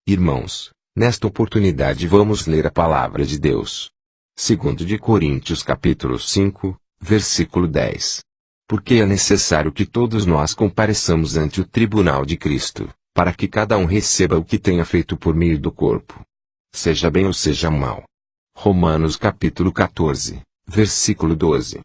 Irmãos, nesta oportunidade vamos ler a palavra de Deus. 2 de Coríntios capítulo 5, versículo 10. Porque é necessário que todos nós compareçamos ante o tribunal de Cristo, para que cada um receba o que tenha feito por meio do corpo, seja bem ou seja mal. Romanos capítulo 14, versículo 12.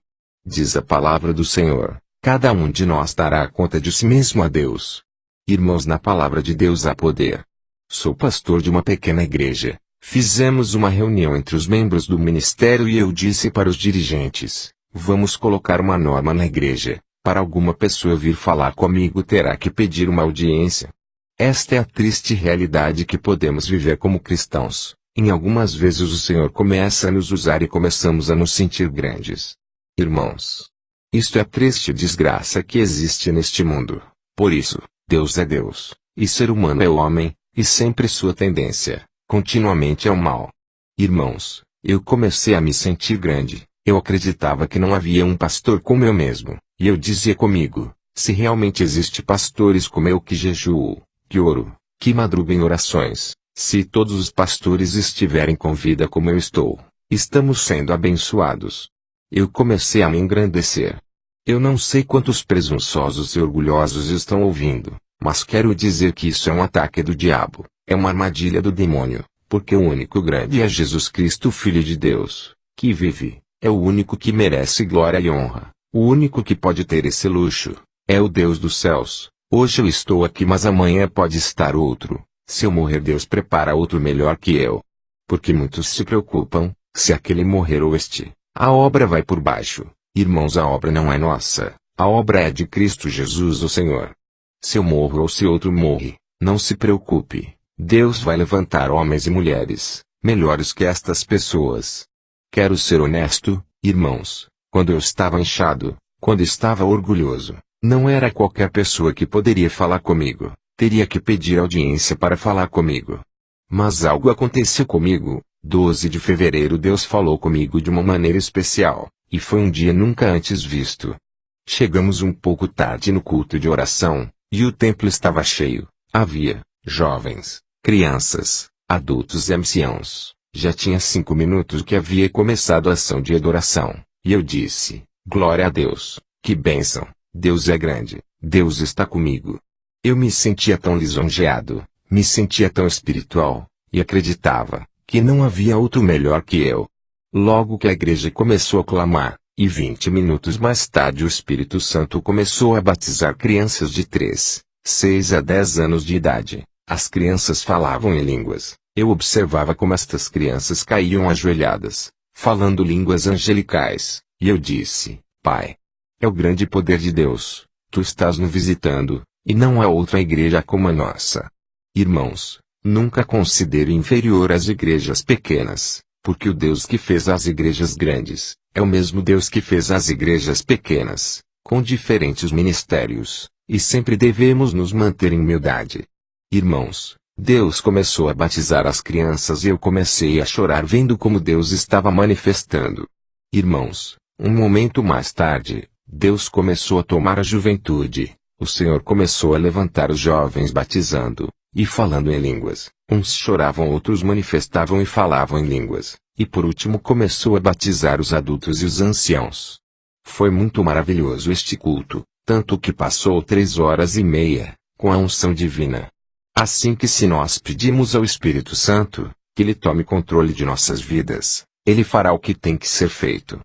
Diz a palavra do Senhor: cada um de nós dará conta de si mesmo a Deus. Irmãos, na palavra de Deus há poder. Sou pastor de uma pequena igreja. Fizemos uma reunião entre os membros do ministério e eu disse para os dirigentes: vamos colocar uma norma na igreja. Para alguma pessoa vir falar comigo terá que pedir uma audiência. Esta é a triste realidade que podemos viver como cristãos. Em algumas vezes o Senhor começa a nos usar e começamos a nos sentir grandes. Irmãos, isto é a triste desgraça que existe neste mundo. Por isso, Deus é Deus, e ser humano é homem, e sempre sua tendência, continuamente é o mal. Irmãos, eu comecei a me sentir grande. Eu acreditava que não havia um pastor como eu mesmo, e eu dizia comigo: se realmente existe pastores como eu que jejuo, que oro, que madrugo em orações, se todos os pastores estiverem com vida como eu estou, estamos sendo abençoados. Eu comecei a me engrandecer. Eu não sei quantos presunçosos e orgulhosos estão ouvindo, mas quero dizer que isso é um ataque do diabo, é uma armadilha do demônio, porque o único grande é Jesus Cristo, Filho de Deus, que vive. É o único que merece glória e honra. O único que pode ter esse luxo é o Deus dos céus. Hoje eu estou aqui, mas amanhã pode estar outro. Se eu morrer, Deus prepara outro melhor que eu. Porque muitos se preocupam, se aquele morrer ou este, a obra vai por baixo. Irmãos, a obra não é nossa, a obra é de Cristo Jesus, o Senhor. Se eu morro ou se outro morre, não se preocupe. Deus vai levantar homens e mulheres melhores que estas pessoas. Quero ser honesto, irmãos. Quando eu estava inchado, quando estava orgulhoso, não era qualquer pessoa que poderia falar comigo. Teria que pedir audiência para falar comigo. Mas algo aconteceu comigo. 12 de fevereiro Deus falou comigo de uma maneira especial, e foi um dia nunca antes visto. Chegamos um pouco tarde no culto de oração, e o templo estava cheio. Havia jovens, crianças, adultos e anciãos. Já tinha 5 minutos que havia começado a ação de adoração, e eu disse: glória a Deus, que bênção, Deus é grande, Deus está comigo. Eu me sentia tão lisonjeado, me sentia tão espiritual, e acreditava que não havia outro melhor que eu. Logo que a igreja começou a clamar, e 20 minutos mais tarde o Espírito Santo começou a batizar crianças de 3, 6 a 10 anos de idade. As crianças falavam em línguas. Eu observava como estas crianças caíam ajoelhadas, falando línguas angelicais, e eu disse: Pai, é o grande poder de Deus, tu estás nos visitando, e não há outra igreja como a nossa. Irmãos, nunca considere inferior as igrejas pequenas, porque o Deus que fez as igrejas grandes, é o mesmo Deus que fez as igrejas pequenas, com diferentes ministérios, e sempre devemos nos manter em humildade. Irmãos, Deus começou a batizar as crianças e eu comecei a chorar vendo como Deus estava manifestando. Irmãos, um momento mais tarde, Deus começou a tomar a juventude. O Senhor começou a levantar os jovens batizando, e falando em línguas. Uns choravam, outros manifestavam e falavam em línguas. E por último começou a batizar os adultos e os anciãos. Foi muito maravilhoso este culto, tanto que passou 3 horas e meia, com a unção divina. Assim que se nós pedimos ao Espírito Santo, que Ele tome controle de nossas vidas, Ele fará o que tem que ser feito.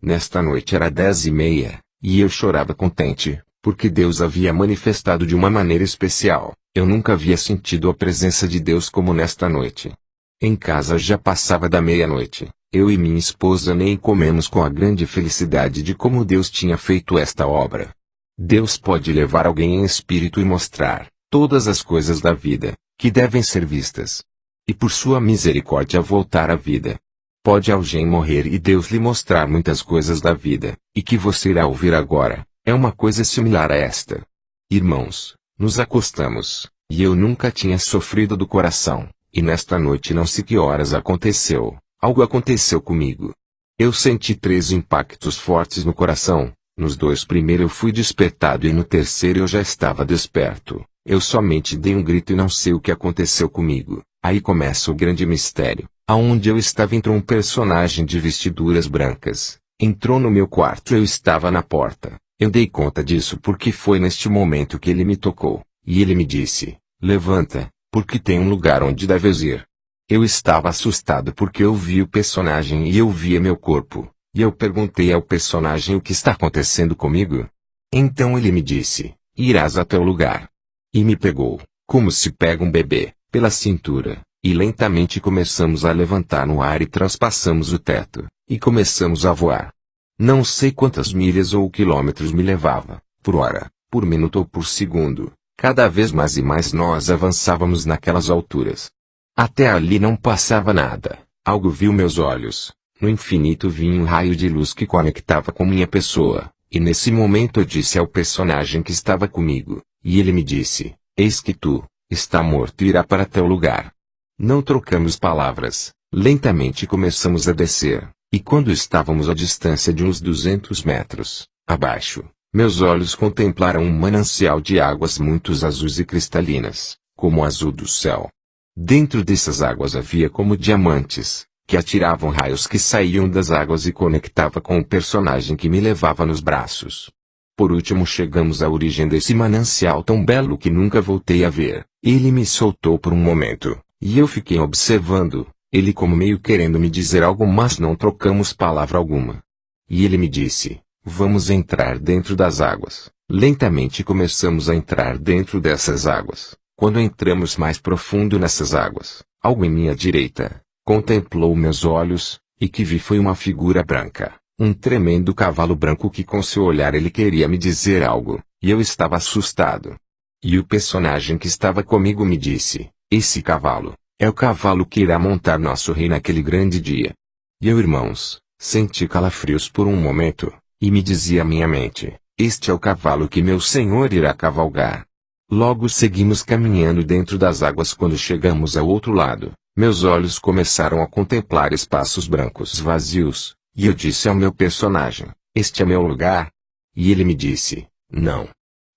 Nesta noite era 10h30, e eu chorava contente, porque Deus havia manifestado de uma maneira especial. Eu nunca havia sentido a presença de Deus como nesta noite. Em casa já passava da meia-noite, eu e minha esposa nem comemos com a grande felicidade de como Deus tinha feito esta obra. Deus pode levar alguém em espírito e mostrar todas as coisas da vida, que devem ser vistas. E por sua misericórdia voltar à vida. Pode alguém morrer e Deus lhe mostrar muitas coisas da vida, e que você irá ouvir agora, é uma coisa similar a esta. Irmãos, nos acostamos, e eu nunca tinha sofrido do coração, e nesta noite não sei que horas aconteceu, algo aconteceu comigo. Eu senti 3 impactos fortes no coração, nos 2 primeiros eu fui despertado e no terceiro eu já estava desperto. Eu somente dei um grito e não sei o que aconteceu comigo. Aí começa o grande mistério. Aonde eu estava entrou um personagem de vestiduras brancas. Entrou no meu quarto e eu estava na porta. Eu dei conta disso porque foi neste momento que ele me tocou. E ele me disse, levanta, porque tem um lugar onde deves ir. Eu estava assustado porque eu vi o personagem e eu via meu corpo. E eu perguntei ao personagem o que está acontecendo comigo. Então ele me disse, irás até o lugar. E me pegou, como se pega um bebê, pela cintura, e lentamente começamos a levantar no ar e transpassamos o teto, e começamos a voar. Não sei quantas milhas ou quilômetros me levava, por hora, por minuto ou por segundo, cada vez mais e mais nós avançávamos naquelas alturas. Até ali não passava nada, algo viu meus olhos, no infinito vinha um raio de luz que conectava com minha pessoa, e nesse momento eu disse ao personagem que estava comigo, e ele me disse, eis que tu, está morto e irá para teu lugar. Não trocamos palavras, lentamente começamos a descer, e quando estávamos à distância de uns 200 metros, abaixo, meus olhos contemplaram um manancial de águas muito azuis e cristalinas, como o azul do céu. Dentro dessas águas havia como diamantes, que atiravam raios que saíam das águas e conectava com o personagem que me levava nos braços. Por último chegamos à origem desse manancial tão belo que nunca voltei a ver. Ele me soltou por um momento, e eu fiquei observando, ele como meio querendo me dizer algo mas não trocamos palavra alguma. E ele me disse, vamos entrar dentro das águas. Lentamente começamos a entrar dentro dessas águas. Quando entramos mais profundo nessas águas, algo em minha direita, contemplou meus olhos, e que vi foi uma figura branca. Um tremendo cavalo branco que com seu olhar ele queria me dizer algo, e eu estava assustado. E o personagem que estava comigo me disse, esse cavalo, é o cavalo que irá montar nosso rei naquele grande dia. E eu, irmãos, senti calafrios por um momento, e me dizia minha mente, este é o cavalo que meu Senhor irá cavalgar. Logo seguimos caminhando dentro das águas quando chegamos ao outro lado, meus olhos começaram a contemplar espaços brancos vazios. E eu disse ao meu personagem, este é meu lugar? E ele me disse, não.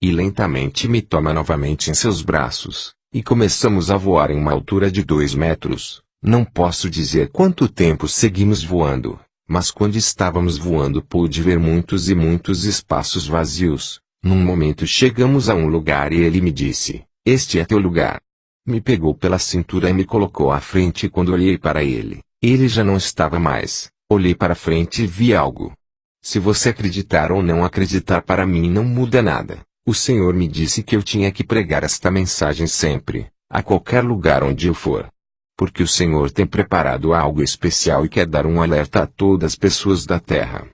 E lentamente me toma novamente em seus braços, e começamos a voar em uma altura de 2 metros. Não posso dizer quanto tempo seguimos voando, mas quando estávamos voando pude ver muitos e muitos espaços vazios. Num momento chegamos a um lugar e ele me disse, este é teu lugar. Me pegou pela cintura e me colocou à frente e quando olhei para ele, ele já não estava mais. Olhei para frente e vi algo. Se você acreditar ou não acreditar para mim não muda nada. O Senhor me disse que eu tinha que pregar esta mensagem sempre, a qualquer lugar onde eu for. Porque o Senhor tem preparado algo especial e quer dar um alerta a todas as pessoas da terra.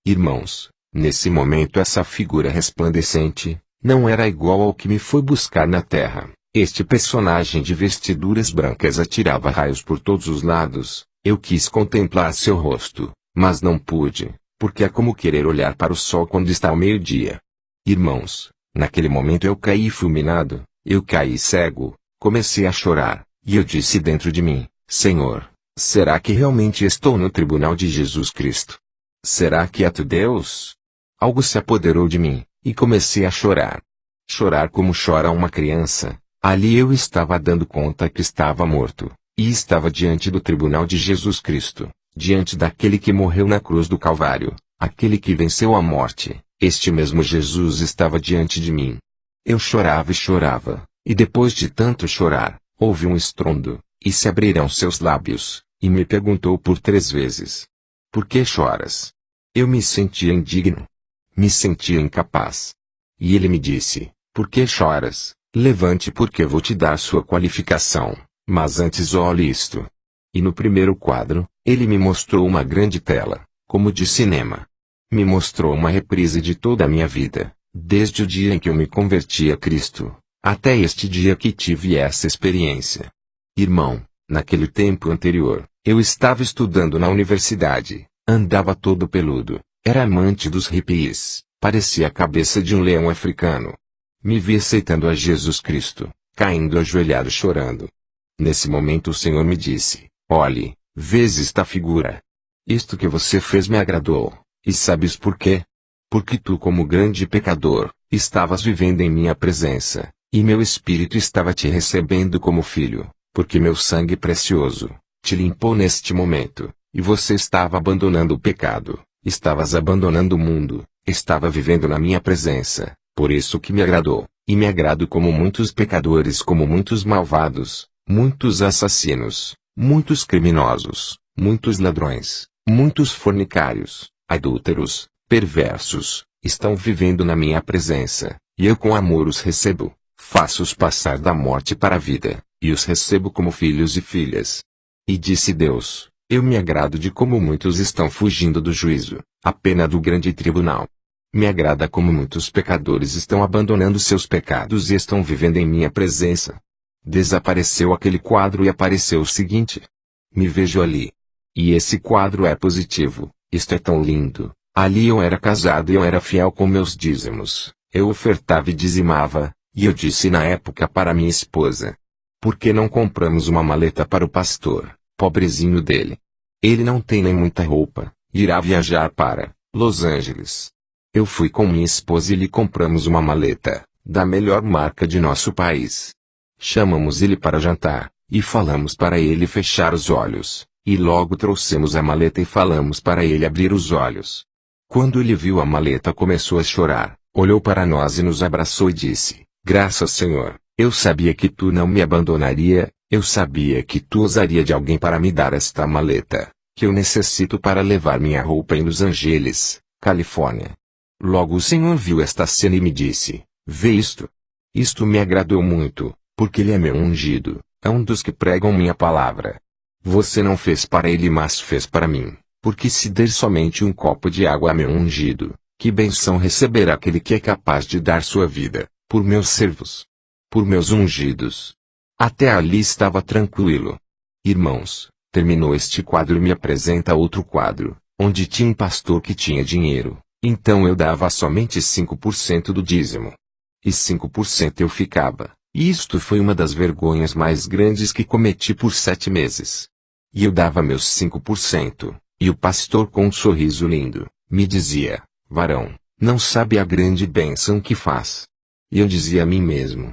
Irmãos, nesse momento essa figura resplandecente, não era igual ao que me foi buscar na terra. Este personagem de vestiduras brancas atirava raios por todos os lados. Eu quis contemplar seu rosto, mas não pude, porque é como querer olhar para o sol quando está ao meio-dia. Irmãos, naquele momento eu caí fulminado, eu caí cego, comecei a chorar, e eu disse dentro de mim, Senhor, será que realmente estou no tribunal de Jesus Cristo? Será que é tu Deus? Algo se apoderou de mim, e comecei a chorar. Chorar como chora uma criança. Ali eu estava dando conta que estava morto. E estava diante do tribunal de Jesus Cristo, diante daquele que morreu na cruz do Calvário, aquele que venceu a morte, este mesmo Jesus estava diante de mim. Eu chorava e chorava, e depois de tanto chorar, houve um estrondo, e se abriram seus lábios, e me perguntou por 3 vezes. Por que choras? Eu me sentia indigno. Me sentia incapaz. E ele me disse, por que choras? Levante porque vou te dar sua qualificação. Mas antes olhe isto. E no primeiro quadro, ele me mostrou uma grande tela, como de cinema. Me mostrou uma reprise de toda a minha vida, desde o dia em que eu me converti a Cristo, até este dia que tive essa experiência. Irmão, naquele tempo anterior, eu estava estudando na universidade, andava todo peludo, era amante dos hippies, parecia a cabeça de um leão africano. Me vi aceitando a Jesus Cristo, caindo ajoelhado chorando. Nesse momento o Senhor me disse, olhe, vês esta figura. Isto que você fez me agradou, e sabes por quê? Porque tu como grande pecador, estavas vivendo em minha presença, E meu espírito estava te recebendo como filho, porque meu sangue precioso te limpou neste momento, e você estava abandonando o pecado, estavas abandonando o mundo, estava vivendo na minha presença, por isso que me agradou, e me agrado como muitos pecadores, como muitos malvados, muitos assassinos, muitos criminosos, muitos ladrões, muitos fornicários, adúlteros, perversos, estão vivendo na minha presença, e eu com amor os recebo, faço-os passar da morte para a vida, e os recebo como filhos e filhas. E disse Deus, eu me agrado de como muitos estão fugindo do juízo, a pena do grande tribunal. Me agrada como muitos pecadores estão abandonando seus pecados e estão vivendo em minha presença. Desapareceu aquele quadro e apareceu o seguinte. Me vejo ali. E esse quadro é positivo, isto é tão lindo. Ali eu era casado e eu era fiel com meus dízimos, eu ofertava e dizimava, e eu disse na época para minha esposa. Por que não compramos uma maleta para o pastor, pobrezinho dele? Ele não tem nem muita roupa, irá viajar para Los Angeles. Eu fui com minha esposa e lhe compramos uma maleta, da melhor marca de nosso país. Chamamos ele para jantar, e falamos para ele fechar os olhos, e logo trouxemos a maleta e falamos para ele abrir os olhos. Quando ele viu a maleta começou a chorar, olhou para nós e nos abraçou e disse, graças Senhor, eu sabia que tu não me abandonaria, eu sabia que tu usaria de alguém para me dar esta maleta, que eu necessito para levar minha roupa em Los Angeles, Califórnia. Logo o Senhor viu esta cena e me disse, vê isto. Isto me agradou muito, porque ele é meu ungido, é um dos que pregam minha palavra. Você não fez para ele mas fez para mim, porque se der somente um copo de água a meu ungido, que bênção receberá aquele que é capaz de dar sua vida, por meus servos, por meus ungidos. Até ali estava tranquilo. Irmãos, terminou este quadro e me apresenta outro quadro, onde tinha um pastor que tinha dinheiro, então eu dava somente 5% do dízimo. E 5% eu ficava, e isto foi uma das vergonhas mais grandes que cometi por 7 meses. E eu dava meus 5%, e o pastor com um sorriso lindo, me dizia, varão, não sabe a grande bênção que faz. E eu dizia a mim mesmo,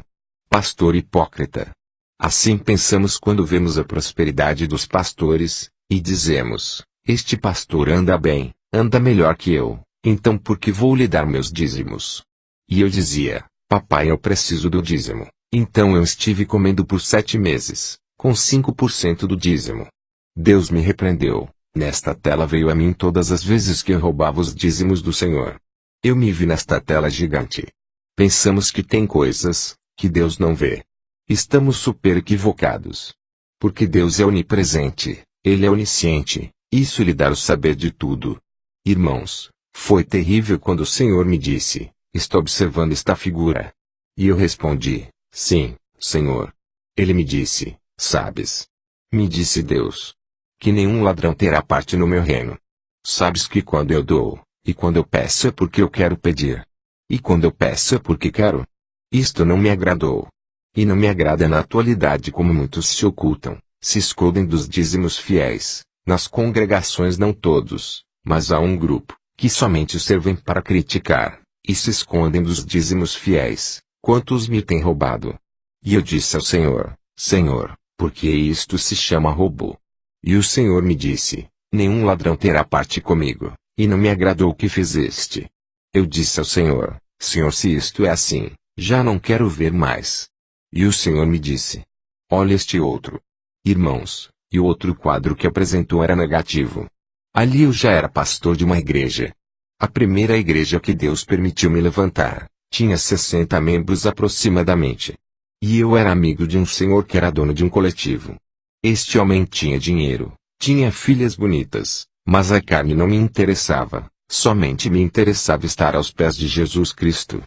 pastor hipócrita. Assim pensamos quando vemos a prosperidade dos pastores, e dizemos, este pastor anda bem, anda melhor que eu, então por que vou lhe dar meus dízimos? E eu dizia, papai eu preciso do dízimo, então eu estive comendo por 7 meses, com 5% do dízimo. Deus me repreendeu, nesta tela veio a mim todas as vezes que eu roubava os dízimos do Senhor. Eu me vi nesta tela gigante. Pensamos que tem coisas, que Deus não vê. Estamos super equivocados. Porque Deus é onipresente, Ele é onisciente, isso lhe dá o saber de tudo. Irmãos, foi terrível quando o Senhor me disse, estou observando esta figura. E eu respondi, sim, Senhor. Ele me disse, sabes? Me disse Deus. Que nenhum ladrão terá parte no meu reino. Sabes que quando eu dou, e quando eu peço é porque eu quero pedir. E quando eu peço é porque quero. Isto não me agradou. E não me agrada na atualidade como muitos se ocultam, se escondem dos dízimos fiéis, nas congregações não todos, mas há um grupo, que somente servem para criticar, e se escondem dos dízimos fiéis, quantos me têm roubado. E eu disse ao Senhor, Senhor, por que isto se chama roubo? E o Senhor me disse, nenhum ladrão terá parte comigo, e não me agradou o que fizeste. Eu disse ao Senhor, Senhor se isto é assim, já não quero ver mais. E o Senhor me disse, olha este outro. Irmãos, e o outro quadro que apresentou era negativo. Ali eu já era pastor de uma igreja. A primeira igreja que Deus permitiu me levantar, tinha 60 membros aproximadamente. E eu era amigo de um senhor que era dono de um coletivo. Este homem tinha dinheiro, tinha filhas bonitas, mas a carne não me interessava, somente me interessava estar aos pés de Jesus Cristo.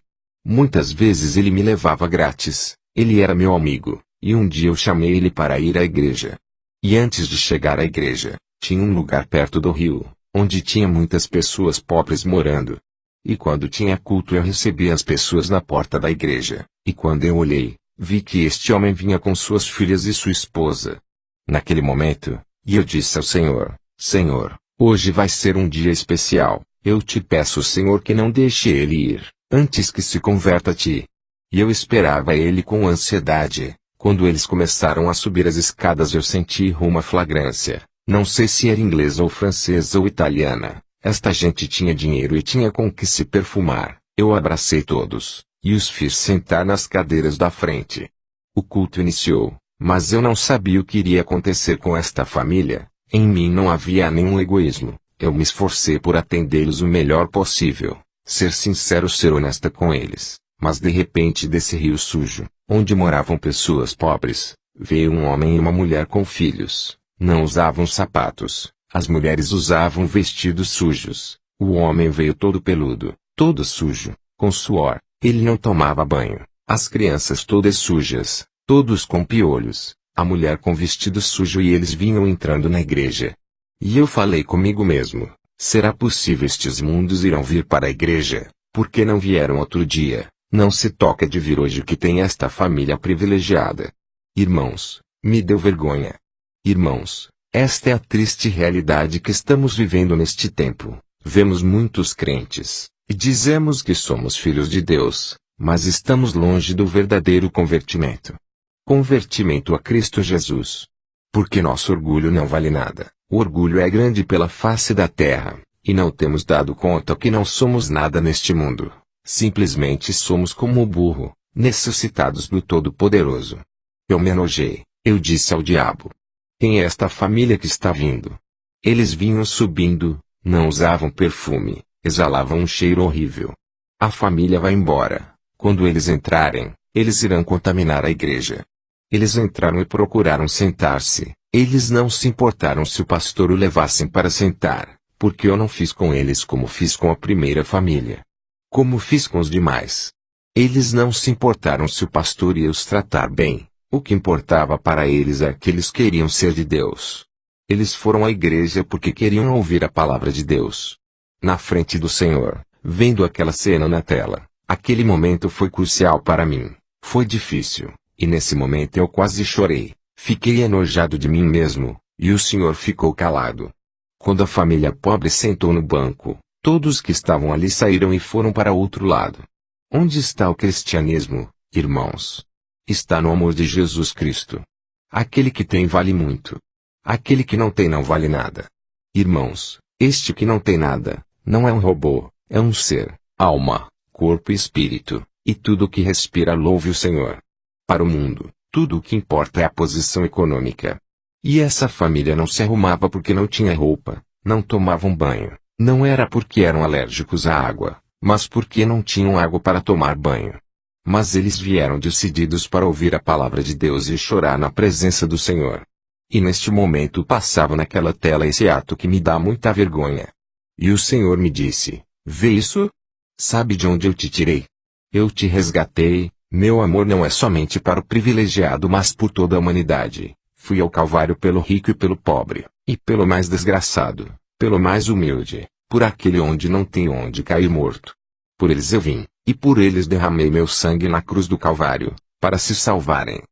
Muitas vezes ele me levava grátis, ele era meu amigo, e um dia eu chamei ele para ir à igreja. E antes de chegar à igreja, tinha um lugar perto do rio, onde tinha muitas pessoas pobres morando. E quando tinha culto eu recebia as pessoas na porta da igreja, e quando eu olhei, vi que este homem vinha com suas filhas e sua esposa. Naquele momento, e eu disse ao Senhor, Senhor, hoje vai ser um dia especial, eu te peço Senhor que não deixe ele ir, antes que se converta a ti. E eu esperava ele com ansiedade. Quando eles começaram a subir as escadas eu senti uma flagrância. Não sei se era inglesa ou francesa ou italiana. Esta gente tinha dinheiro e tinha com que se perfumar. Eu abracei todos, e os fiz sentar nas cadeiras da frente. O culto iniciou, mas eu não sabia o que iria acontecer com esta família. Em mim não havia nenhum egoísmo. Eu me esforcei por atendê-los o melhor possível, ser sincero, ser honesta com eles. Mas de repente desse rio sujo, onde moravam pessoas pobres, veio um homem e uma mulher com filhos. Não usavam sapatos, as mulheres usavam vestidos sujos. O homem veio todo peludo, todo sujo, com suor. Ele não tomava banho. As crianças todas sujas, todos com piolhos. A mulher com vestido sujo, e eles vinham entrando na igreja. E eu falei comigo mesmo: será possível estes mundos irão vir para a igreja? Por que não vieram outro dia? Não se toca de vir hoje que tem esta família privilegiada. Irmãos, me deu vergonha. Irmãos, esta é a triste realidade que estamos vivendo neste tempo. Vemos muitos crentes, e dizemos que somos filhos de Deus, mas estamos longe do verdadeiro convertimento. Convertimento a Cristo Jesus. Porque nosso orgulho não vale nada. O orgulho é grande pela face da terra, e não temos dado conta que não somos nada neste mundo. Simplesmente somos como o burro, necessitados do Todo-Poderoso. Eu me enojei. Eu disse ao diabo: quem é esta família que está vindo? Eles vinham subindo, não usavam perfume, exalavam um cheiro horrível. A família vai embora. Quando eles entrarem, eles irão contaminar a igreja. Eles entraram e procuraram sentar-se. Eles não se importaram se o pastor o levassem para sentar, porque eu não fiz com eles como fiz com a primeira família. Como fiz com os demais. Eles não se importaram se o pastor ia os tratar bem. O que importava para eles é que eles queriam ser de Deus. Eles foram à igreja porque queriam ouvir a palavra de Deus. Na frente do Senhor, vendo aquela cena na tela, aquele momento foi crucial para mim. Foi difícil, e nesse momento eu quase chorei. Fiquei enojado de mim mesmo, e o Senhor ficou calado. Quando a família pobre sentou no banco, todos que estavam ali saíram e foram para outro lado. Onde está o cristianismo, irmãos? Está no amor de Jesus Cristo. Aquele que tem vale muito. Aquele que não tem não vale nada. Irmãos, este que não tem nada, não é um robô, é um ser, alma, corpo e espírito, e tudo o que respira louve o Senhor. Para o mundo, tudo o que importa é a posição econômica. E essa família não se arrumava porque não tinha roupa, não tomavam banho, não era porque eram alérgicos à água, mas porque não tinham água para tomar banho. Mas eles vieram decididos para ouvir a palavra de Deus e chorar na presença do Senhor. E neste momento passava naquela tela esse ato que me dá muita vergonha. E o Senhor me disse: vê isso? Sabe de onde eu te tirei? Eu te resgatei. Meu amor não é somente para o privilegiado, mas por toda a humanidade. Fui ao Calvário pelo rico e pelo pobre, e pelo mais desgraçado, pelo mais humilde, por aquele onde não tem onde cair morto. Por eles eu vim, e por eles derramei meu sangue na cruz do Calvário, para se salvarem.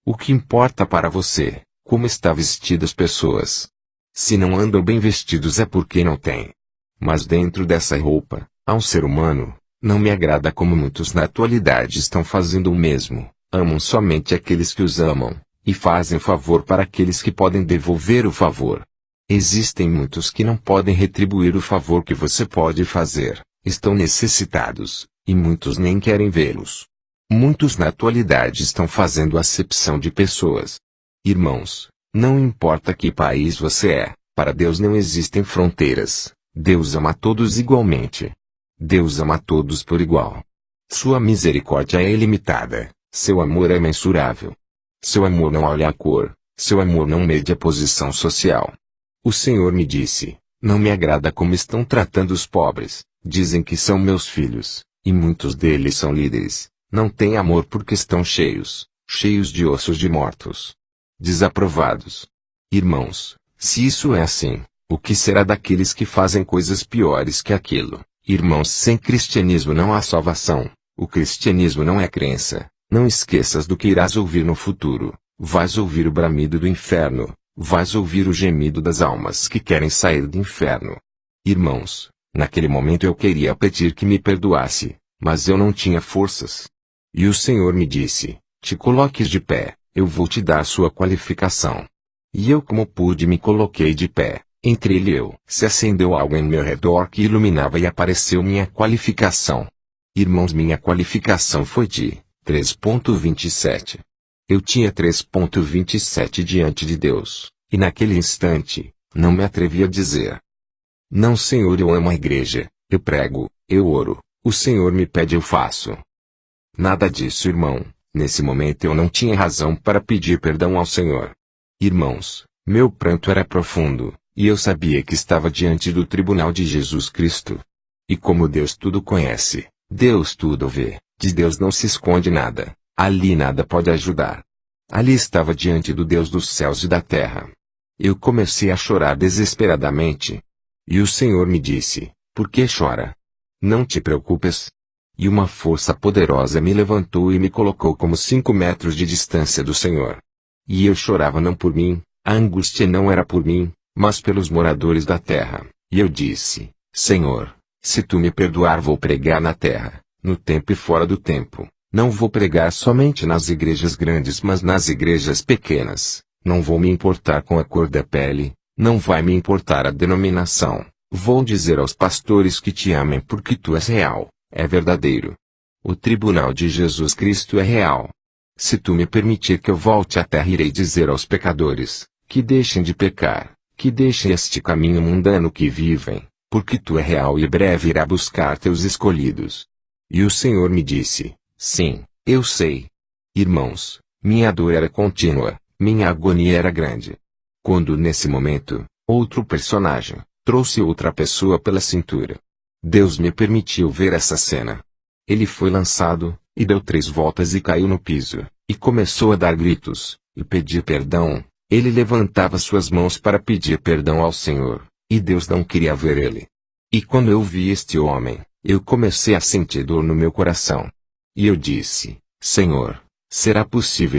O que importa para você, como está vestidas as pessoas? Se não andam bem vestidos é porque não têm. Mas dentro dessa roupa, há um ser humano. Não me agrada como muitos na atualidade estão fazendo o mesmo. Amam somente aqueles que os amam, e fazem favor para aqueles que podem devolver o favor. Existem muitos que não podem retribuir o favor que você pode fazer, estão necessitados, e muitos nem querem vê-los. Muitos na atualidade estão fazendo acepção de pessoas. Irmãos, não importa que país você é, para Deus não existem fronteiras. Deus ama todos igualmente. Deus ama todos por igual. Sua misericórdia é ilimitada, seu amor é imensurável. Seu amor não olha a cor, seu amor não mede a posição social. O Senhor me disse: não me agrada como estão tratando os pobres, dizem que são meus filhos, e muitos deles são líderes, não têm amor porque estão cheios de ossos de mortos. Desaprovados. Irmãos, se isso é assim, o que será daqueles que fazem coisas piores que aquilo? Irmãos, sem cristianismo não há salvação. O cristianismo não é crença. Não esqueças do que irás ouvir no futuro. Vais ouvir o bramido do inferno. Vais ouvir o gemido das almas que querem sair do inferno. Irmãos, naquele momento eu queria pedir que me perdoasse, mas eu não tinha forças. E o Senhor me disse, te coloques de pé, eu vou te dar sua qualificação. E eu, como pude, me coloquei de pé. Entre ele e eu, se acendeu algo em meu redor que iluminava e apareceu minha qualificação. Irmãos, minha qualificação foi de 3.27. Eu tinha 3.27 diante de Deus, e naquele instante, não me atrevi a dizer: não, Senhor, eu amo a igreja, eu prego, eu oro, o Senhor me pede, eu faço. Nada disso, irmão. Nesse momento eu não tinha razão para pedir perdão ao Senhor. Irmãos, meu pranto era profundo, e eu sabia que estava diante do tribunal de Jesus Cristo. E como Deus tudo conhece, Deus tudo vê, de Deus não se esconde nada, ali nada pode ajudar. Ali estava diante do Deus dos céus e da terra. Eu comecei a chorar desesperadamente. E o Senhor me disse, por que chora? Não te preocupes. E uma força poderosa me levantou e me colocou como 5 metros de distância do Senhor. E eu chorava não por mim, a angústia não era por mim, mas pelos moradores da terra. E eu disse, Senhor, se tu me perdoar, vou pregar na terra, no tempo e fora do tempo. Não vou pregar somente nas igrejas grandes, mas nas igrejas pequenas. Não vou me importar com a cor da pele, não vai me importar a denominação. Vou dizer aos pastores que te amem porque tu és real, é verdadeiro. O tribunal de Jesus Cristo é real. Se tu me permitir que eu volte à terra, irei dizer aos pecadores, que deixem de pecar, que deixem este caminho mundano que vivem, porque tu é real e breve irá buscar teus escolhidos. E o Senhor me disse, sim, eu sei. Irmãos, minha dor era contínua, minha agonia era grande. Quando nesse momento, outro personagem, trouxe outra pessoa pela cintura. Deus me permitiu ver essa cena. Ele foi lançado, e deu 3 voltas e caiu no piso, e começou a dar gritos, e pedir perdão. Ele levantava suas mãos para pedir perdão ao Senhor, e Deus não queria ver ele. E quando eu vi este homem, eu comecei a sentir dor no meu coração. E eu disse, Senhor, será possível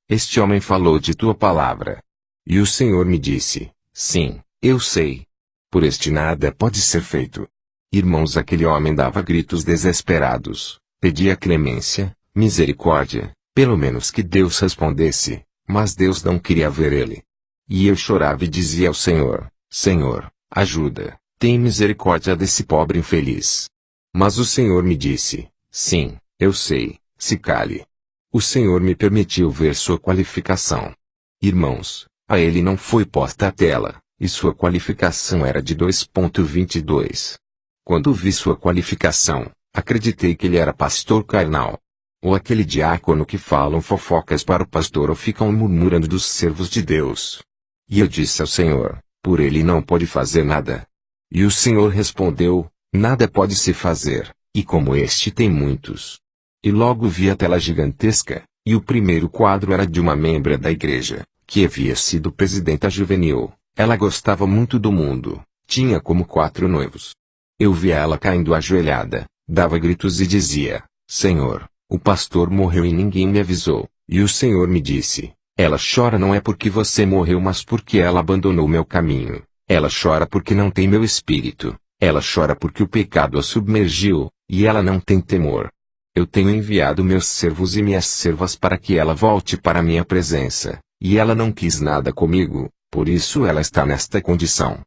este homem falou de tua palavra. E o Senhor me disse, sim, eu sei. Por este nada pode ser feito. Irmãos, aquele homem dava gritos desesperados, pedia clemência, misericórdia, pelo menos que Deus respondesse, mas Deus não queria ver ele. E eu chorava e dizia ao Senhor, Senhor, ajuda, tem misericórdia desse pobre infeliz. Mas o Senhor me disse, sim, eu sei, se cale. O Senhor me permitiu ver sua qualificação. Irmãos, a ele não foi posta a tela, e sua qualificação era de 2.22. Quando vi sua qualificação, acreditei que ele era pastor carnal. Ou aquele diácono que falam fofocas para o pastor ou ficam murmurando dos servos de Deus. E eu disse ao Senhor, por ele não pode fazer nada. E o Senhor respondeu, nada pode se fazer, e como este tem muitos. E logo vi a tela gigantesca, e o primeiro quadro era de uma membra da igreja, que havia sido presidenta juvenil. Ela gostava muito do mundo, tinha como 4 noivos. Eu via ela caindo ajoelhada, dava gritos e dizia, Senhor, o pastor morreu e ninguém me avisou. E o Senhor me disse, ela chora não é porque você morreu, mas porque ela abandonou meu caminho. Ela chora porque não tem meu espírito. Ela chora porque o pecado a submergiu, e ela não tem temor. Eu tenho enviado meus servos e minhas servas para que ela volte para a minha presença, e ela não quis nada comigo, por isso ela está nesta condição.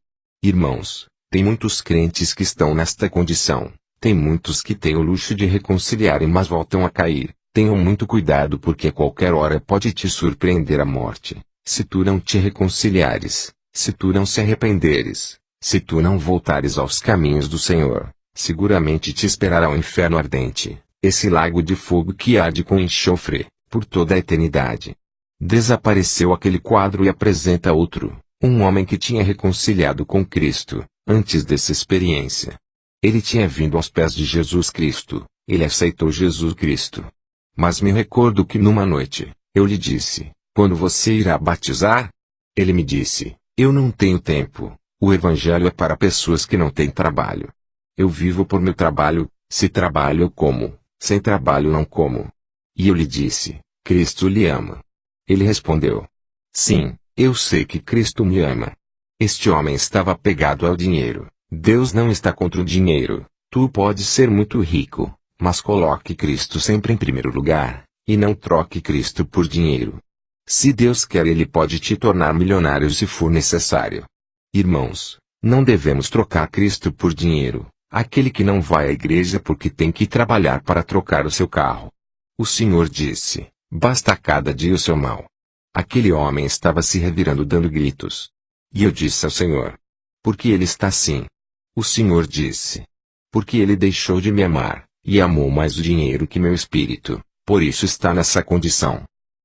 Irmãos, tem muitos crentes que estão nesta condição, tem muitos que têm o luxo de reconciliarem mas voltam a cair. Tenham muito cuidado porque a qualquer hora pode te surpreender a morte, se tu não te reconciliares, se tu não se arrependeres, se tu não voltares aos caminhos do Senhor, seguramente te esperará o inferno ardente, esse lago de fogo que arde com enxofre, por toda a eternidade. Desapareceu aquele quadro e apresenta outro, um homem que tinha reconciliado com Cristo, antes dessa experiência. Ele tinha vindo aos pés de Jesus Cristo, ele aceitou Jesus Cristo. Mas me recordo que numa noite, eu lhe disse, quando você irá batizar? Ele me disse, eu não tenho tempo, o evangelho é para pessoas que não têm trabalho. Eu vivo por meu trabalho, se trabalho eu como, sem trabalho não como. E eu lhe disse, Cristo lhe ama. Ele respondeu, sim, eu sei que Cristo me ama. Este homem estava apegado ao dinheiro. Deus não está contra o dinheiro. Tu podes ser muito rico, mas coloque Cristo sempre em primeiro lugar, e não troque Cristo por dinheiro. Se Deus quer, Ele pode te tornar milionário se for necessário. Irmãos, não devemos trocar Cristo por dinheiro. Aquele que não vai à igreja porque tem que trabalhar para trocar o seu carro. O Senhor disse: basta cada dia o seu mal. Aquele homem estava se revirando dando gritos. E eu disse ao Senhor: por que ele está assim? O Senhor disse: porque ele deixou de me amar, e amou mais o dinheiro que meu espírito, por isso está nessa condição.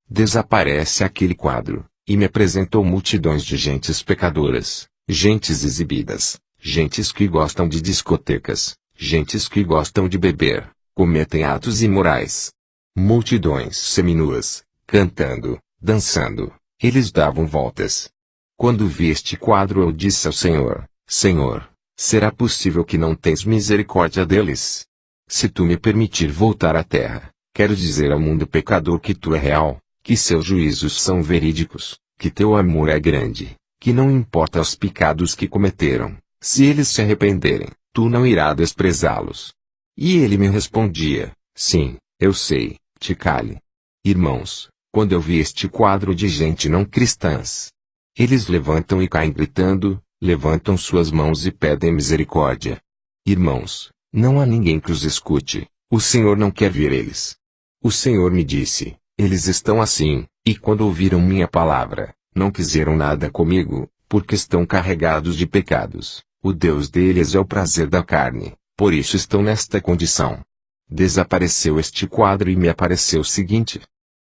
Desaparece aquele quadro, e me apresentou multidões de gentes pecadoras, gentes exibidas, gentes que gostam de discotecas, gentes que gostam de beber, cometem atos imorais. Multidões seminuas, cantando, dançando, eles davam voltas. Quando vi este quadro, eu disse ao Senhor: Senhor, será possível que não tens misericórdia deles? Se tu me permitir voltar à terra, quero dizer ao mundo pecador que tu é real, que seus juízos são verídicos, que teu amor é grande, que não importa os pecados que cometeram, se eles se arrependerem, tu não irás desprezá-los. E ele me respondia: sim, eu sei, te cale. Irmãos, quando eu vi este quadro de gente não cristãs, eles levantam e caem gritando, levantam suas mãos e pedem misericórdia. Irmãos, não há ninguém que os escute, o Senhor não quer ver eles. O Senhor me disse: eles estão assim, e quando ouviram minha palavra, não quiseram nada comigo, porque estão carregados de pecados. O Deus deles é o prazer da carne, por isso estão nesta condição. Desapareceu este quadro e me apareceu o seguinte: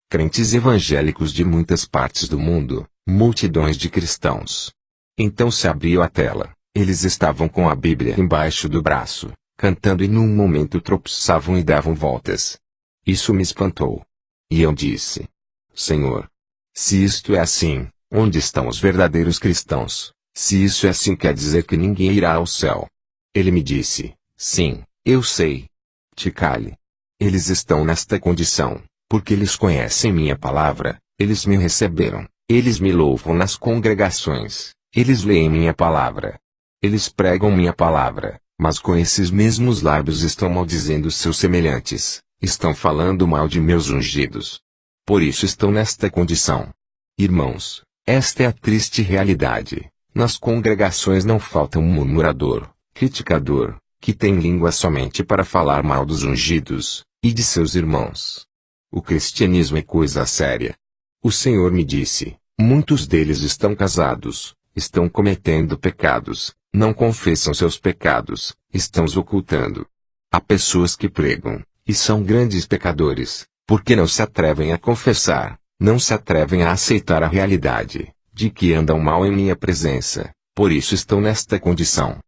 crentes evangélicos de muitas partes do mundo, multidões de cristãos. Então se abriu a tela, eles estavam com a Bíblia embaixo do braço, cantando e num momento tropeçavam e davam voltas. Isso me espantou. E eu disse: Senhor, se isto é assim, onde estão os verdadeiros cristãos? Se isso é assim, quer dizer que ninguém irá ao céu. Ele me disse: sim, eu sei. Te cale. Eles estão nesta condição, porque eles conhecem minha palavra, eles me receberam, eles me louvam nas congregações, eles leem minha palavra. Eles pregam minha palavra, mas com esses mesmos lábios estão maldizendo seus semelhantes, estão falando mal de meus ungidos. Por isso estão nesta condição. Irmãos, esta é a triste realidade. Nas congregações não falta um murmurador, criticador, que tem língua somente para falar mal dos ungidos, e de seus irmãos. O cristianismo é coisa séria. O Senhor me disse: muitos deles estão casados, estão cometendo pecados, não confessam seus pecados, estão os ocultando. Há pessoas que pregam, e são grandes pecadores, porque não se atrevem a confessar, não se atrevem a aceitar a realidade de que andam mal em minha presença, por isso estão nesta condição.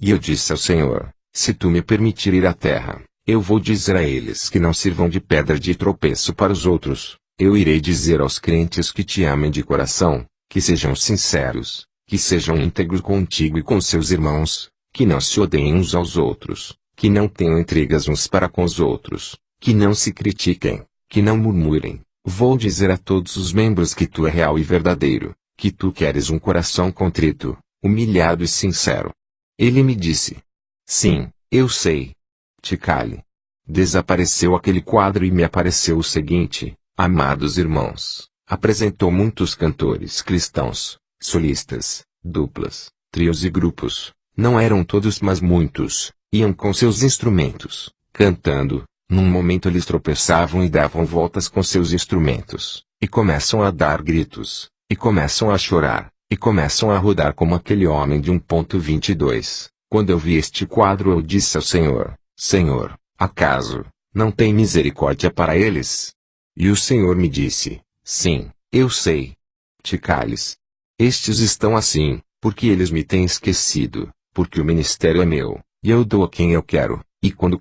E eu disse ao Senhor: se tu me permitir ir à terra, eu vou dizer a eles que não sirvam de pedra de tropeço para os outros. Eu irei dizer aos crentes que te amem de coração, que sejam sinceros, que sejam íntegros contigo e com seus irmãos, que não se odeiem uns aos outros, que não tenham intrigas uns para com os outros, que não se critiquem, que não murmurem. Vou dizer a todos os membros que tu é real e verdadeiro, que tu queres um coração contrito, humilhado e sincero. Ele me disse: sim, eu sei. Te cale. Desapareceu aquele quadro e me apareceu o seguinte: amados irmãos, apresentou muitos cantores cristãos, solistas, duplas, trios e grupos, não eram todos mas muitos, iam com seus instrumentos, cantando, num momento eles tropeçavam e davam voltas com seus instrumentos, e começam a dar gritos, e começam a chorar, e começam a rodar como aquele homem de 1.22. Quando eu vi este quadro eu disse ao Senhor: Senhor, acaso não tem misericórdia para eles? E o Senhor me disse: sim, eu sei. Te cales. Estes estão assim, porque eles me têm esquecido, porque o ministério é meu, e eu dou a quem eu quero, e quando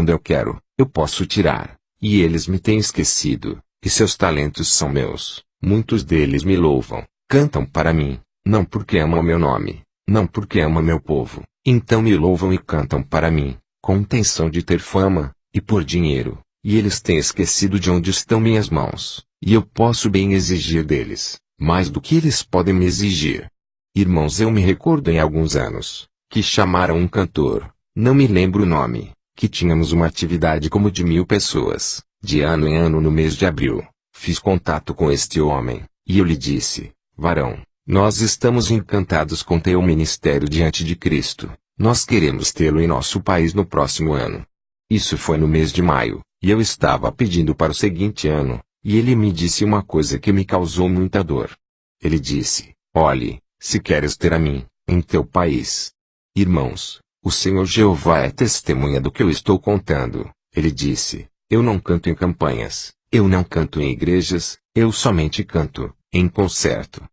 eu quero, eu posso tirar, e eles me têm esquecido, e seus talentos são meus. Muitos deles me louvam, cantam para mim, não porque amam meu nome, não porque amam meu povo, então me louvam e cantam para mim, com intenção de ter fama, e por dinheiro, e eles têm esquecido de onde estão minhas mãos, e eu posso bem exigir deles, mais do que eles podem me exigir. Irmãos, eu me recordo em alguns anos, que chamaram um cantor, não me lembro o nome, que tínhamos uma atividade como de 1000 pessoas, de ano em ano no mês de abril. Fiz contato com este homem, e eu lhe disse: varão, nós estamos encantados com teu ministério diante de Cristo, nós queremos tê-lo em nosso país no próximo ano. Isso foi no mês de maio, e eu estava pedindo para o seguinte ano, e ele me disse uma coisa que me causou muita dor. Ele disse: olhe, se queres ter a mim, em teu país. Irmãos, o Senhor Jeová é testemunha do que eu estou contando. Ele disse: eu não canto em campanhas, eu não canto em igrejas, eu somente canto, em concerto.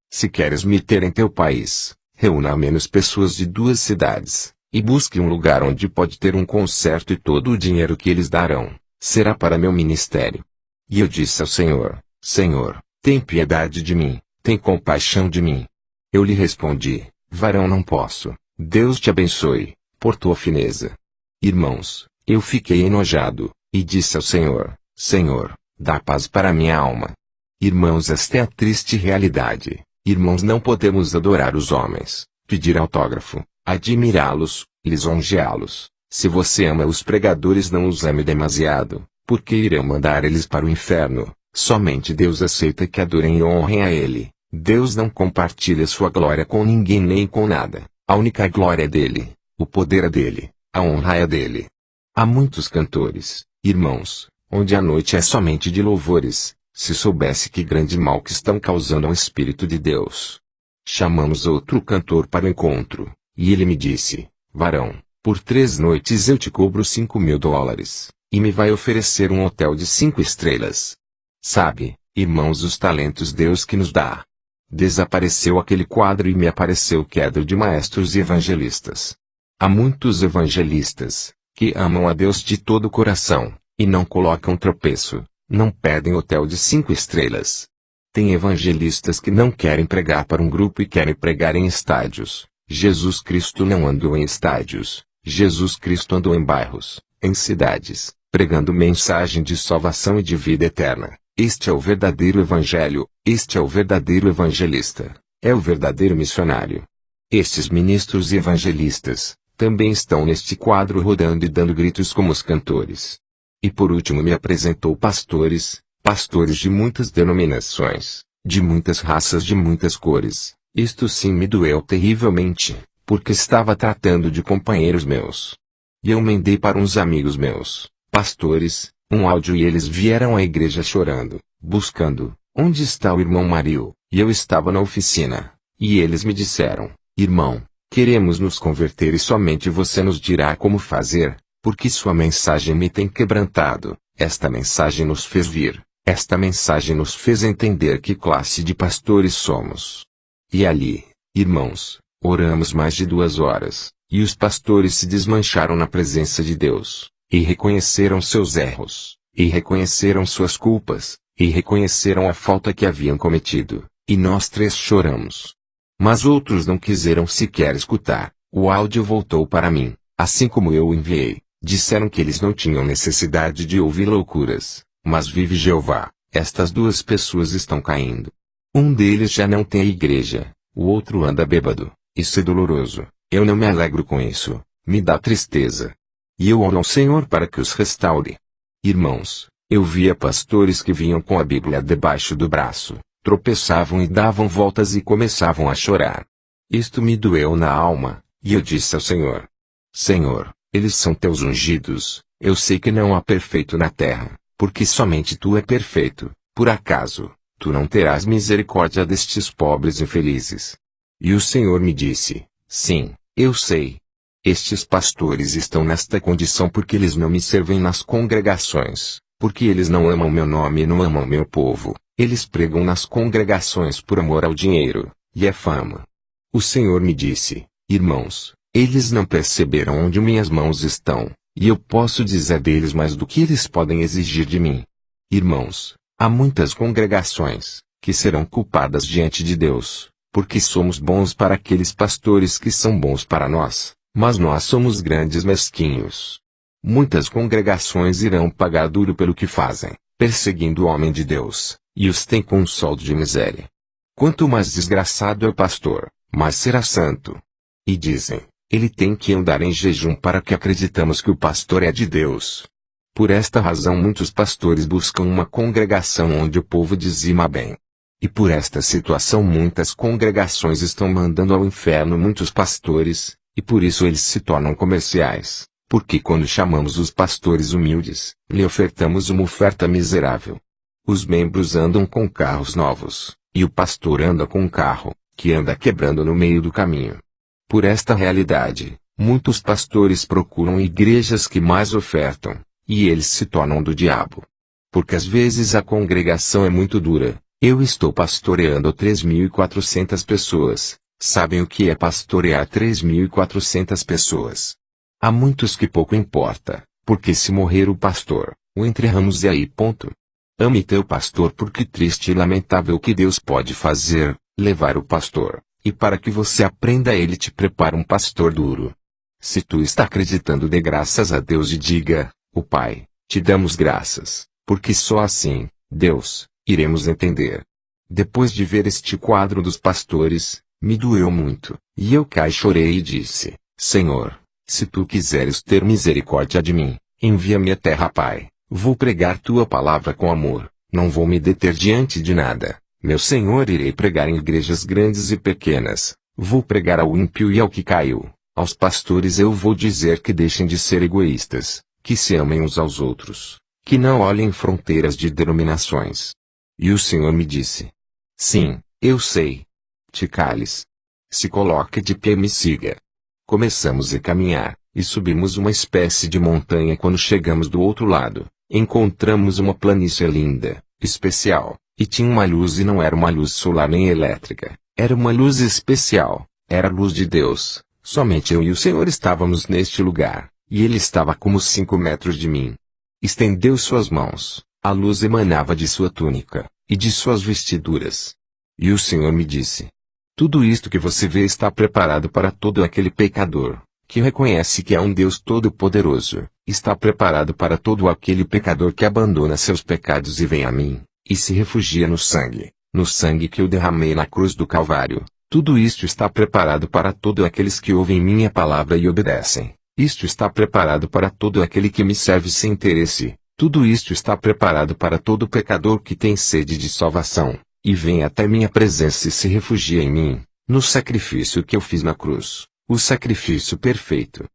Se queres me ter em teu país, reúna a menos pessoas de 2 cidades, e busque um lugar onde pode ter um concerto e todo o dinheiro que eles darão, será para meu ministério. E eu disse ao Senhor: Senhor, tem piedade de mim, tem compaixão de mim. Eu lhe respondi: varão, não posso. Deus te abençoe, por tua fineza. Irmãos, eu fiquei enojado, e disse ao Senhor: Senhor, dá paz para minha alma. Irmãos, esta é a triste realidade. Irmãos, não podemos adorar os homens, pedir autógrafo, admirá-los, lisonjeá-los. Se você ama os pregadores, não os ame demasiado, porque irão mandar eles para o inferno. Somente Deus aceita que adorem e honrem a Ele. Deus não compartilha sua glória com ninguém nem com nada. A única glória é dele, o poder é dele, a honra é dele. Há muitos cantores, irmãos, onde a noite é somente de louvores. Se soubesse que grande mal que estão causando ao Espírito de Deus. Chamamos outro cantor para o encontro, e ele me disse: varão, por 3 noites eu te cobro $5.000, e me vai oferecer um hotel de 5 estrelas. Sabe, irmãos, os talentos Deus que nos dá. Desapareceu aquele quadro e me apareceu o quadro de maestros e evangelistas. Há muitos evangelistas, que amam a Deus de todo o coração, e não colocam tropeço. Não pedem hotel de 5 estrelas. Tem evangelistas que não querem pregar para um grupo e querem pregar em estádios. Jesus Cristo não andou em estádios. Jesus Cristo andou em bairros, em cidades, pregando mensagem de salvação e de vida eterna. Este é o verdadeiro evangelho, este é o verdadeiro evangelista, é o verdadeiro missionário. Estes ministros e evangelistas, também estão neste quadro rodando e dando gritos como os cantores. E por último me apresentou pastores de muitas denominações, de muitas raças, de muitas cores. Isto sim me doeu terrivelmente, porque estava tratando de companheiros meus. E eu mandei para uns amigos meus, pastores, um áudio e eles vieram à igreja chorando, buscando: onde está o irmão Mario? E eu estava na oficina, e eles me disseram: irmão, queremos nos converter e somente você nos dirá como fazer. Porque sua mensagem me tem quebrantado, esta mensagem nos fez vir, esta mensagem nos fez entender que classe de pastores somos. E ali, irmãos, oramos mais de 2 horas, e os pastores se desmancharam na presença de Deus, e reconheceram seus erros, e reconheceram suas culpas, e reconheceram a falta que haviam cometido, e nós 3 choramos. Mas outros não quiseram sequer escutar, o áudio voltou para mim, assim como eu o enviei. Disseram que eles não tinham necessidade de ouvir loucuras, mas vive Jeová, estas 2 pessoas estão caindo. Um deles já não tem a igreja, o outro anda bêbado. Isso é doloroso, eu não me alegro com isso, me dá tristeza. E eu oro ao Senhor para que os restaure. Irmãos, eu via pastores que vinham com a Bíblia debaixo do braço, tropeçavam e davam voltas e começavam a chorar. Isto me doeu na alma, e eu disse ao Senhor: Senhor, eles são teus ungidos, eu sei que não há perfeito na terra, porque somente tu é perfeito. Por acaso, tu não terás misericórdia destes pobres infelizes? E o Senhor me disse: sim, eu sei. Estes pastores estão nesta condição porque eles não me servem nas congregações, porque eles não amam meu nome e não amam meu povo. Eles pregam nas congregações por amor ao dinheiro, e à fama. O Senhor me disse: irmãos, eles não perceberam onde minhas mãos estão, e eu posso dizer deles mais do que eles podem exigir de mim. Irmãos, há muitas congregações, que serão culpadas diante de Deus, porque somos bons para aqueles pastores que são bons para nós, mas nós somos grandes mesquinhos. Muitas congregações irão pagar duro pelo que fazem, perseguindo o homem de Deus, e os têm com um soldo de miséria. Quanto mais desgraçado é o pastor, mais será santo. E dizem: Ele tem que andar em jejum para que acreditamos que o pastor é de Deus. Por esta razão muitos pastores buscam uma congregação onde o povo dizima bem. E por esta situação muitas congregações estão mandando ao inferno muitos pastores, e por isso eles se tornam comerciais, porque quando chamamos os pastores humildes, lhe ofertamos uma oferta miserável. Os membros andam com carros novos, e o pastor anda com um carro, que anda quebrando no meio do caminho. Por esta realidade, muitos pastores procuram igrejas que mais ofertam, e eles se tornam do diabo. Porque às vezes a congregação é muito dura. Eu estou pastoreando 3.400 pessoas. Sabem o que é pastorear 3.400 pessoas? Há muitos que pouco importa, porque se morrer o pastor, o enterramos e aí ponto. Ame teu pastor porque triste e lamentável que Deus pode fazer, levar o pastor, e para que você aprenda ele te prepara um pastor duro. Se tu está acreditando, dê graças a Deus e diga, o Pai, te damos graças, porque só assim, Deus, iremos entender. Depois de ver este quadro dos pastores, me doeu muito, e eu chorei e disse, Senhor, se tu quiseres ter misericórdia de mim, envia-me à terra, Pai, vou pregar tua palavra com amor, não vou me deter diante de nada, meu Senhor, irei pregar em igrejas grandes e pequenas, vou pregar ao ímpio e ao que caiu, aos pastores eu vou dizer que deixem de ser egoístas, que se amem uns aos outros, que não olhem fronteiras de denominações. E o Senhor me disse, sim, eu sei. Te cales. Se coloque de pé e me siga. Começamos a caminhar, e subimos uma espécie de montanha. Quando chegamos do outro lado, encontramos uma planície linda, especial, e tinha uma luz e não era uma luz solar nem elétrica, era uma luz especial, era a luz de Deus. Somente eu e o Senhor estávamos neste lugar, e ele estava como 5 metros de mim. Estendeu suas mãos, a luz emanava de sua túnica, e de suas vestiduras. E o Senhor me disse, tudo isto que você vê está preparado para todo aquele pecador, que reconhece que há um Deus todo-poderoso, está preparado para todo aquele pecador que abandona seus pecados e vem a mim, e se refugia no sangue que eu derramei na cruz do Calvário. Tudo isto está preparado para todos aqueles que ouvem minha palavra e obedecem. Isto está preparado para todo aquele que me serve sem interesse. Tudo isto está preparado para todo pecador que tem sede de salvação, e vem até minha presença e se refugia em mim, no sacrifício que eu fiz na cruz, o sacrifício perfeito.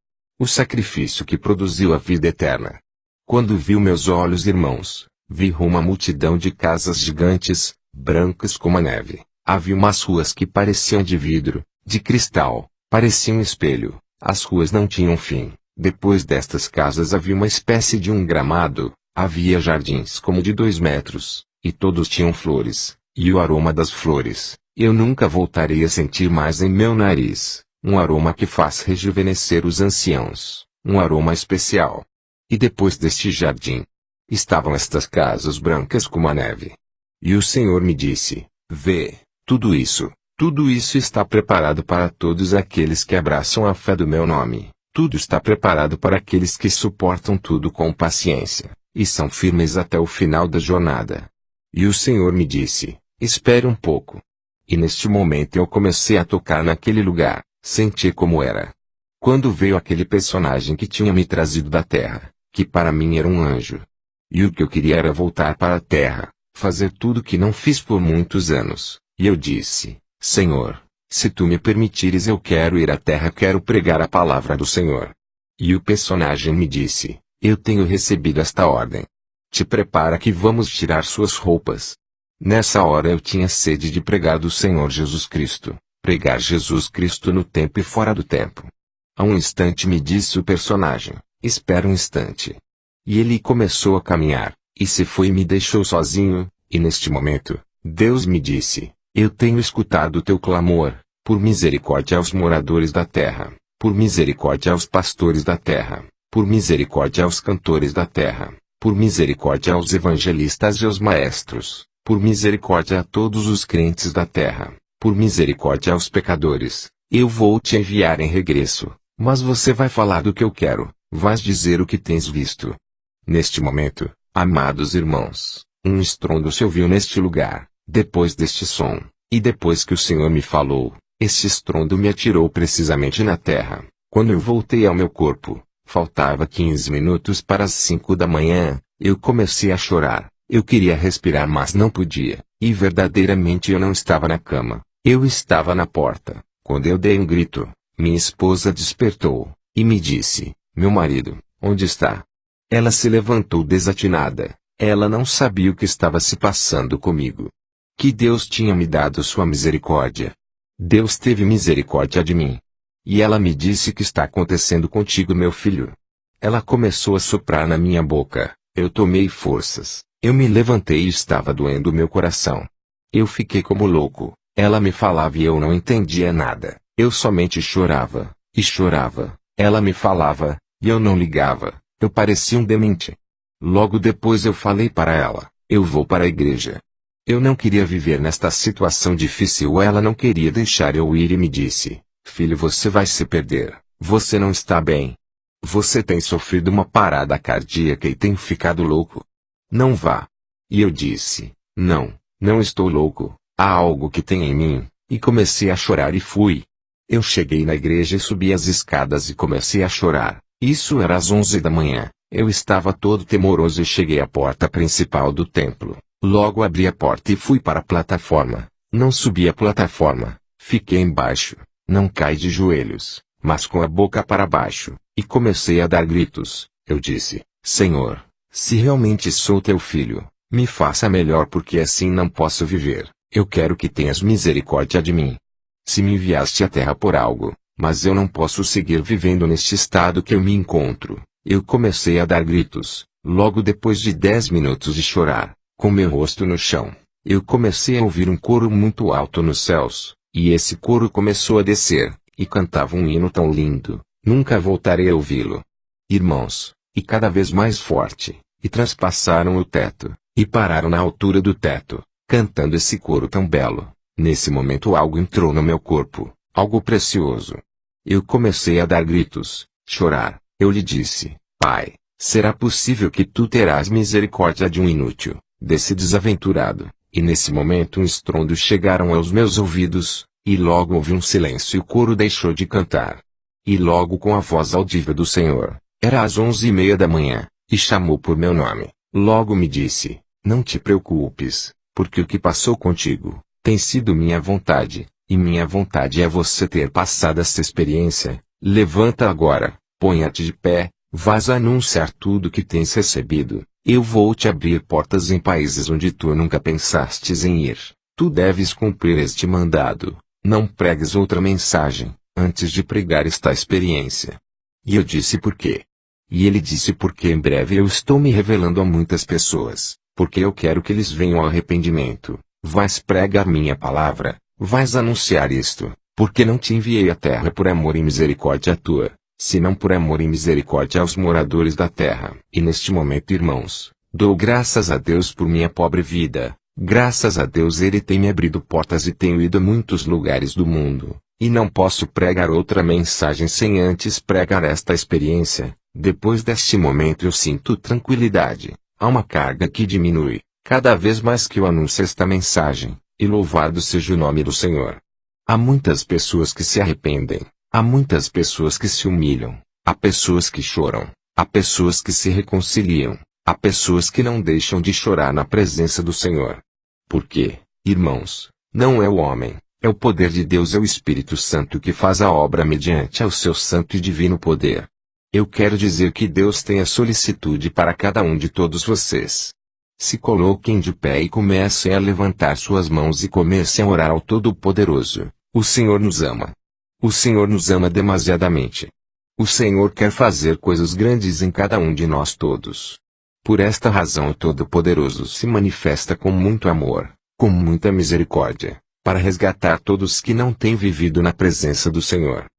O sacrifício que produziu a vida eterna. Quando viu meus olhos, irmãos, vi uma multidão de casas gigantes, brancas como a neve. Havia umas ruas que pareciam de vidro, de cristal, pareciam um espelho. As ruas não tinham fim. Depois destas casas havia uma espécie de um gramado, havia jardins como de 2 metros, e todos tinham flores, e o aroma das flores, eu nunca voltarei a sentir mais em meu nariz, um aroma que faz rejuvenescer os anciãos, um aroma especial. E depois deste jardim, estavam estas casas brancas como a neve. E o Senhor me disse, vê, tudo isso está preparado para todos aqueles que abraçam a fé do meu nome. Tudo está preparado para aqueles que suportam tudo com paciência, e são firmes até o final da jornada. E o Senhor me disse, espere um pouco. E neste momento eu comecei a tocar naquele lugar, senti como era. Quando veio aquele personagem que tinha me trazido da terra, que para mim era um anjo. E o que eu queria era voltar para a terra, fazer tudo que não fiz por muitos anos. E eu disse, Senhor, se tu me permitires eu quero ir à terra, quero pregar a palavra do Senhor. E o personagem me disse, eu tenho recebido esta ordem. Te prepara que vamos tirar suas roupas. Nessa hora eu tinha sede de pregar do Senhor Jesus Cristo, pregar Jesus Cristo no tempo e fora do tempo. A um instante me disse o personagem, espera um instante. E ele começou a caminhar, e se foi e me deixou sozinho, e neste momento, Deus me disse, eu tenho escutado o teu clamor, por misericórdia aos moradores da terra, por misericórdia aos pastores da terra, por misericórdia aos cantores da terra, por misericórdia aos evangelistas e aos maestros, por misericórdia a todos os crentes da terra, por misericórdia aos pecadores, eu vou te enviar em regresso, mas você vai falar do que eu quero, vais dizer o que tens visto. Neste momento, amados irmãos, um estrondo se ouviu neste lugar. Depois deste som, e depois que o Senhor me falou, este estrondo me atirou precisamente na terra, Quando eu voltei ao meu corpo, faltava 15 minutos para as 5 da manhã, eu comecei a chorar. Eu queria respirar mas não podia, e verdadeiramente eu não estava na cama, eu estava na porta. Quando eu dei um grito, minha esposa despertou, e me disse, meu marido, onde está? Ela se levantou desatinada, ela não sabia o que estava se passando comigo. Que Deus tinha me dado sua misericórdia. Deus teve misericórdia de mim. E ela me disse que está acontecendo contigo meu filho. Ela começou a soprar na minha boca, eu tomei forças. Eu me levantei e estava doendo meu coração. Eu fiquei como louco, ela me falava e eu não entendia nada, eu somente chorava, e chorava, ela me falava, e eu não ligava, eu parecia um demente. Logo depois eu falei para ela, eu vou para a igreja. Eu não queria viver nesta situação difícil, ela não queria deixar eu ir e me disse, filho você vai se perder, você não está bem. Você tem sofrido uma parada cardíaca e tem ficado louco. Não vá. E eu disse, não estou louco, há algo que tem em mim, e comecei a chorar e fui. Eu cheguei na igreja e subi as escadas e comecei a chorar, isso era às 11 da manhã, eu estava todo temoroso e cheguei à porta principal do templo, logo abri a porta e fui para a plataforma, não subi a plataforma, fiquei embaixo, não caí de joelhos, mas com a boca para baixo, e comecei a dar gritos, eu disse, Senhor, se realmente sou teu filho, me faça melhor porque assim não posso viver, eu quero que tenhas misericórdia de mim. Se me enviaste à terra por algo, mas eu não posso seguir vivendo neste estado que eu me encontro, eu comecei a dar gritos, logo depois de 10 minutos de chorar, com meu rosto no chão, eu comecei a ouvir um coro muito alto nos céus, e esse coro começou a descer, e cantava um hino tão lindo, nunca voltarei a ouvi-lo. Irmãos, e cada vez mais forte, e transpassaram o teto, e pararam na altura do teto, cantando esse coro tão belo. Nesse momento algo entrou no meu corpo, algo precioso. Eu comecei a dar gritos, chorar, eu lhe disse, Pai, será possível que tu terás misericórdia de um inútil, desse desaventurado? E nesse momento um estrondo chegaram aos meus ouvidos, e logo houve um silêncio e o coro deixou de cantar. E logo com a voz audível do Senhor, era às 11:30 da manhã, e chamou por meu nome, logo me disse, não te preocupes, porque o que passou contigo, tem sido minha vontade, e minha vontade é você ter passado essa experiência, levanta agora, ponha-te de pé, vás anunciar tudo que tens recebido, eu vou te abrir portas em países onde tu nunca pensastes em ir, tu deves cumprir este mandado, não pregues outra mensagem, antes de pregar esta experiência. E eu disse por quê? E ele disse porque em breve eu estou me revelando a muitas pessoas, porque eu quero que eles venham ao arrependimento, vais pregar minha palavra, vais anunciar isto, porque não te enviei à terra por amor e misericórdia tua, senão por amor e misericórdia aos moradores da terra. E neste momento irmãos, dou graças a Deus por minha pobre vida, graças a Deus ele tem me abrido portas e tenho ido a muitos lugares do mundo, e não posso pregar outra mensagem sem antes pregar esta experiência. Depois deste momento eu sinto tranquilidade, há uma carga que diminui, cada vez mais que eu anuncio esta mensagem, e louvado seja o nome do Senhor. Há muitas pessoas que se arrependem, há muitas pessoas que se humilham, há pessoas que choram, há pessoas que se reconciliam, há pessoas que não deixam de chorar na presença do Senhor. Porque, irmãos, não é o homem, é o poder de Deus, é o Espírito Santo que faz a obra mediante ao seu santo e divino poder. Eu quero dizer que Deus tem a solicitude para cada um de todos vocês. Se coloquem de pé e comecem a levantar suas mãos e comecem a orar ao Todo-Poderoso. O Senhor nos ama. O Senhor nos ama demasiadamente. O Senhor quer fazer coisas grandes em cada um de nós todos. Por esta razão o Todo-Poderoso se manifesta com muito amor, com muita misericórdia, para resgatar todos que não têm vivido na presença do Senhor.